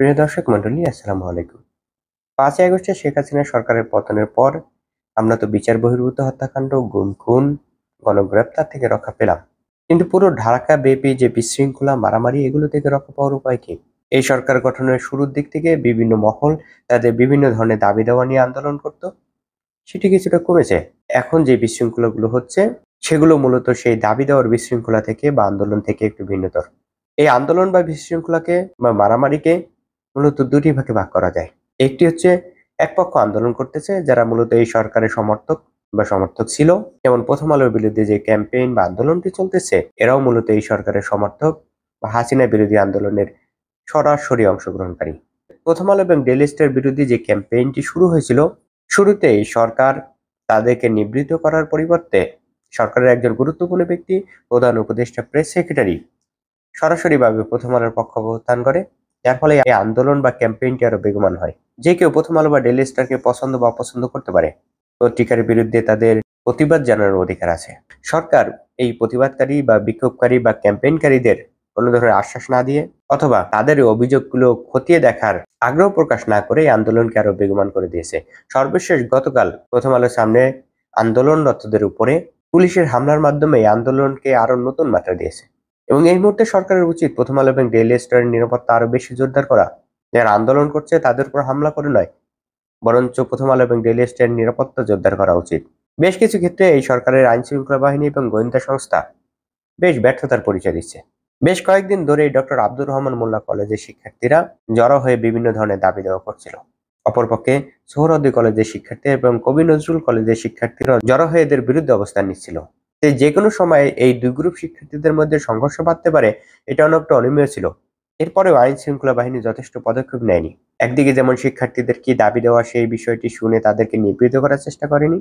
প্রিয় দর্শক মন্ডলী, আসসালামু আলাইকুম। ৫ই আগস্টে শেখ হাসিনা সরকারের পতনের পর আমরা তো বিচার বহির্ভূত হত্যাকাণ্ড, গুম খুন, গণগ্রেপ্তার থেকে রক্ষা পেলাম। কিন্তু পুরো ঢাকা ব্যাপী যে বিশৃঙ্খলা, মারামারি, এগুলো থেকে রক্ষা পাওয়ার উপায় কি? এই সরকার গঠনের শুরুর দিক থেকে বিভিন্ন মহল তাদের বিভিন্ন ধরনের দাবি দেওয়া নিয়ে আন্দোলন করত, সেটি কিছুটা কমেছে। এখন যে বিশৃঙ্খলাগুলো হচ্ছে সেগুলো মূলত সেই দাবি দেওয়ার বিশৃঙ্খলা থেকে বা আন্দোলন থেকে একটু ভিন্নতর। এই আন্দোলন বা বিশৃঙ্খলাকে বা মারামারিকে মূলত দুটি ভাগে ভাগ করা যায়। একটি হচ্ছে এক পক্ষ আন্দোলন করতেছে যারা মূলত এই সরকারের সমর্থক ছিল, যেমন প্রথম আলোর বিরুদ্ধে যে ক্যাম্পেইন বা আন্দোলনটি চলতেছে, এরাও মূলত এই সরকারের সমর্থক বা হাসিনা বিরোধী আন্দোলনের সরাসরি অংশগ্রহণকারী। প্রথম আলো এবং ডেইলি স্টার বিরোধী যে ক্যাম্পেইনটি শুরু হয়েছিল, শুরুতেই সরকার তাদেরকে নিবৃত্ত করার পরিবর্তে সরকারের একজন গুরুত্বপূর্ণ ব্যক্তি, প্রধান উপদেষ্টা, প্রেস সেক্রেটারি সরাসরিভাবে প্রথম আলোর পক্ষ অবস্থান করে, যার ফলে এই আন্দোলন বা ক্যাম্পেইনটি আরো বেগবান হয়। যে কেউ প্রথম আলো বা ডেইলি স্টারকে পছন্দ বা অপছন্দ করতে পারে, পত্রিকার বিরুদ্ধে তাদের প্রতিবাদ জানানোর অধিকার আছে। সরকার এই প্রতিবাদকারী বা বিক্ষোভকারী বা ক্যাম্পেইনকারীদের কোনো ধরনের আশ্বাস না দিয়ে অথবা তাদের অভিযোগগুলো খতিয়ে দেখার আগ্রহ প্রকাশ না করে এই আন্দোলনকে আরো বেগবান করে দিয়েছে। সর্বশেষ গতকাল প্রথম আলোর সামনে আন্দোলনরতদের উপরে পুলিশের হামলার মাধ্যমে এই আন্দোলনকে আরো নতুন মাত্রা দিয়েছে। এবং এই মুহূর্তে সরকারের উচিত প্রথম আলো এবং ডেইলি স্টারের নিরাপত্তা আরো বেশি জোরদার করা। যারা আন্দোলন করছে তাদের উপর হামলা করে নয়, বরঞ্চ প্রথম আলো এবং ডেইলি স্টারের নিরাপত্তা জোরদার করা উচিত। বেশ কিছু ক্ষেত্রে এই সরকারের আইন শৃঙ্খলা বাহিনী এবং গোয়েন্দা সংস্থা বেশ ব্যর্থতার পরিচয় দিচ্ছে। বেশ কয়েকদিন ধরেই ডক্টর আব্দুর রহমান মোল্লা কলেজের শিক্ষার্থীরা জড়ো হয়ে বিভিন্ন ধরনের দাবি দেওয়া করছিল। অপরপক্ষে সোহরাওয়ার্দী কলেজের শিক্ষার্থী এবং কবি নজরুল কলেজের শিক্ষার্থীরা জড়ো হয়ে এদের বিরুদ্ধে অবস্থান নিচ্ছিল। যে কোনো সময় এই দুই গ্রুপ শিক্ষার্থীদের মধ্যে সংঘর্ষ বাড়তে পারে, এটা অনেকটা অনিমেয় ছিল। এরপরেও আইন শৃঙ্খলা বাহিনী যথেষ্ট পদক্ষেপ নেয়নি। একদিকে যেমন শিক্ষার্থীদের কি দাবি দেওয়া সেই বিষয়টি শুনে তাদেরকে নিবৃত্ত করার চেষ্টা করেনি,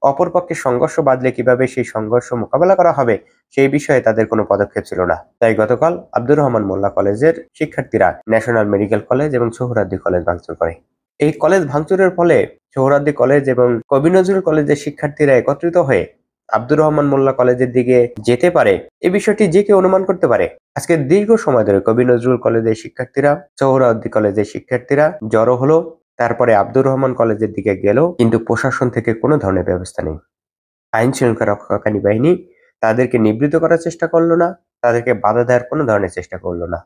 অপরপক্ষে সংঘর্ষ বাঁধলে কিভাবে সেই সংঘর্ষ মোকাবেলা করা হবে সেই বিষয়ে তাদের কোনো পদক্ষেপ ছিল না। তাই গতকাল আব্দুর রহমান মোল্লা কলেজের শিক্ষার্থীরা ন্যাশনাল মেডিকেল কলেজ এবং সোহরাওয়ার্দী কলেজ ভাঙচুর করে। এই কলেজ ভাঙচুরের ফলে সোহরাওয়ার্দী কলেজ এবং কবি নজরুল কলেজের শিক্ষার্থীরা একত্রিত হয়ে আব্দুর রহমান মোল্লা কলেজের দিকে যেতে পারে, এই বিষয়টি যে কেউ অনুমান করতে পারে। আজকে দীর্ঘ সময় ধরে কবি নজরুল কলেজের শিক্ষার্থীরা, সোহরাওয়ার্দী কলেজের শিক্ষার্থীরা জড়ো হলো, তারপরে আব্দুর রহমান কলেজের দিকে গেল, কিন্তু প্রশাসন থেকে কোনো ধরনের ব্যবস্থা নেই। আইন শৃঙ্খলা রক্ষাকারী বাহিনী তাদেরকে নিবৃত্ত করার চেষ্টা করলো না, তাদেরকে বাধা দেওয়ার কোনো ধরনের চেষ্টা করলো না।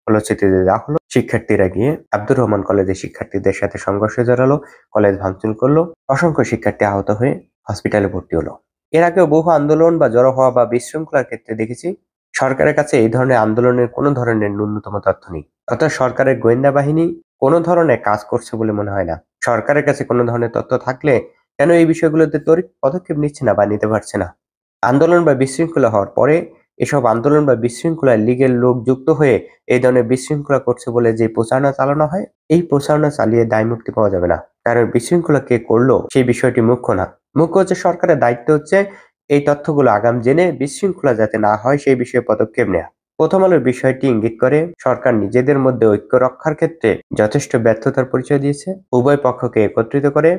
ফলশ্রুতিতে যা হলো, শিক্ষার্থীরা গিয়ে আব্দুর রহমান কলেজের শিক্ষার্থীদের সাথে সংঘর্ষে জড়ালো, কলেজ ভাঙচুর করলো, অসংখ্য শিক্ষার্থী আহত হয়ে হসপিটালে ভর্তি হলো। এর আগেও বহু আন্দোলন বা জড়ো হওয়া বা বিশৃঙ্খলার ক্ষেত্রে দেখেছি সরকারের কাছে এই ধরনের আন্দোলনের কোনো ধরনের ন্যূনতম তথ্য নেই, অর্থাৎ সরকারের গোয়েন্দা বাহিনী কোনো ধরনের কাজ করছে বলে মনে হয় না। সরকারের কাছে কোনো ধরনের তথ্য থাকলে কেন এই বিষয়গুলোতে ত্বরিত পদক্ষেপ নিচ্ছে না বা নিতে পারছে না? আন্দোলন বা বিশৃঙ্খলা হওয়ার পরে এসব আন্দোলন বা বিশৃঙ্খলায় লীগের লোক যুক্ত হয়ে এই ধরনের বিশৃঙ্খলা করছে বলে যে প্রচারণা চালানো হয়, এই প্রচারণা চালিয়ে দায় মুক্তি পাওয়া যাবে না। কারণ বিশৃঙ্খলা কে করলো সেই বিষয়টি মুখ্য না। মুখ্য হচ্ছে সরকারের দায়িত্ব হচ্ছে এই তথ্যগুলো আগাম জেনে বিশৃঙ্খলা যাতে না হয় সেই বিষয়ে পদক্ষেপ নেওয়া। প্রথম আলোর বিষয়টি ইঙ্গিত করে সরকার নিজেদের মধ্যে ঐক্য রক্ষার ক্ষেত্রে যথেষ্ট ব্যর্থতার পরিচয় দিয়েছে। উভয় পক্ষকে একত্রিত করে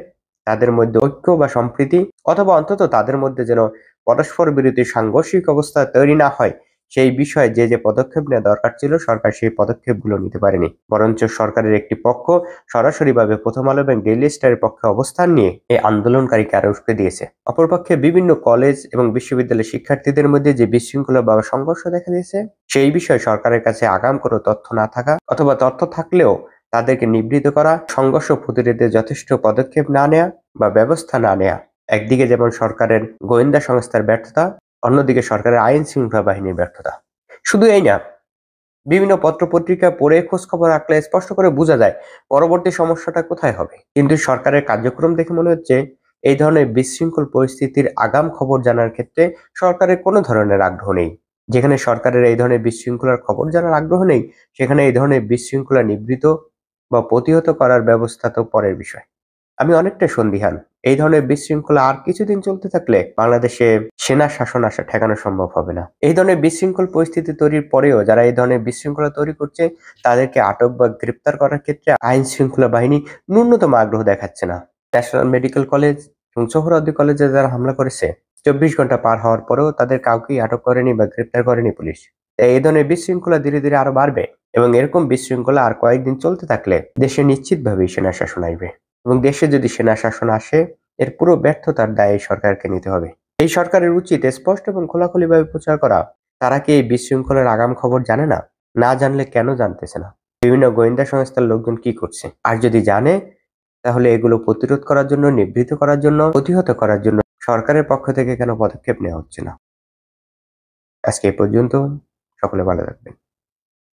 তাদের মধ্যে ঐক্য বা সম্প্রীতি অথবা অন্তত তাদের মধ্যে যেন পরস্পর বিরোধী সাংঘর্ষিক অবস্থা তৈরি না হয়, সেই বিষয়ে যে পদক্ষেপ নেওয়া দরকার ছিল সরকার সেই পদক্ষেপগুলো নিতে পারেনি। বরঞ্চ সরকারের একটি পক্ষ সরাসরিভাবে প্রথম আলো এবং ডেইলি স্টারের পক্ষে অবস্থান নিয়ে এই আন্দোলনকারীকে আরো উস্কে দিয়েছে। অপরপক্ষে বিভিন্ন কলেজ এবং বিশ্ববিদ্যালয়ের শিক্ষার্থীদের মধ্যে যে বিশৃঙ্খলা বা সংঘর্ষ দেখা দিয়েছে, সেই বিষয়ে সরকারের কাছে আগাম কোনো তথ্য না থাকা অথবা তথ্য থাকলেও তাদেরকে নিবৃত্ত করা, সংঘর্ষ প্রতিরোধে যথেষ্ট পদক্ষেপ না নেওয়া বা ব্যবস্থা না নেওয়া, একদিকে যেমন সরকারের গোয়েন্দা সংস্থার ব্যর্থতা, অন্যদিকে সরকারের আইন শৃঙ্খলা বাহিনীর ব্যর্থতা। শুধু এই না, বিভিন্ন পত্র-পত্রিকা পড়ে খোঁজ খবর রাখলে স্পষ্ট করে বোঝা যায় পরবর্তী সমস্যাটা কোথায় হবে। কিন্তু সরকারের কার্যক্রম দেখে মনে হচ্ছে এই ধরনের বিশৃঙ্খল পরিস্থিতির আগাম খবর জানার ক্ষেত্রে সরকারের কোনো ধরনের আগ্রহ নেই। যেখানে সরকারের এই ধরনের বিশৃঙ্খলার খবর জানার আগ্রহ নেই, সেখানে এই ধরনের বিশৃঙ্খলা নিবৃত বা প্রতিহত করার ব্যবস্থা তো পরের বিষয়। আমি অনেকটা সন্দিহান এই ধরনের বিশৃঙ্খলা আর কিছুদিন চলতে থাকলে বাংলাদেশে সেনা শাসন আসা ঠেকানো সম্ভব হবে না। এই ধরনের বিশৃঙ্খল পরিস্থিতি তৈরির পরেও যারা এই ধরনের বিশৃঙ্খলা তৈরি করছে তাদেরকে আটক বা গ্রেপ্তার করার ক্ষেত্রে আইন শৃঙ্খলা বাহিনী ন্যূনতম আগ্রহ দেখাচ্ছে না। ন্যাশনাল মেডিকেল কলেজ এবং সোহরাওয়ার্দী কলেজে যারা হামলা করেছে, 24 ঘন্টা পার হওয়ার পরেও তাদের কাউকেই আটক করেনি বা গ্রেপ্তার করেনি পুলিশ। এই ধরনের বিশৃঙ্খলা ধীরে ধীরে আরো বাড়বে এবং এরকম বিশৃঙ্খলা আর কয়েকদিন চলতে থাকলে দেশে নিশ্চিতভাবেই সেনা শাসন আসবে এবং দেশে যদি সেনা শাসন আসে এর পুরো ব্যর্থতার দায় এই সরকারকে নিতে হবে। এই সরকারের উচিত স্পষ্ট এবং খোলাখুলিভাবে প্রচার করা তারা কি এই বিশৃঙ্খলার আগাম খবর জানে না, না জানলে কেন জানতেছে না, বিভিন্ন গোয়েন্দা সংস্থার লোকজন কি করছে, আর যদি জানে তাহলে এগুলো প্রতিরোধ করার জন্য, নিবৃত করার জন্য, প্রতিহত করার জন্য সরকারের পক্ষ থেকে কেন পদক্ষেপ নেওয়া হচ্ছে না। আজকে এই পর্যন্ত। সকলে ভালো থাকবেন।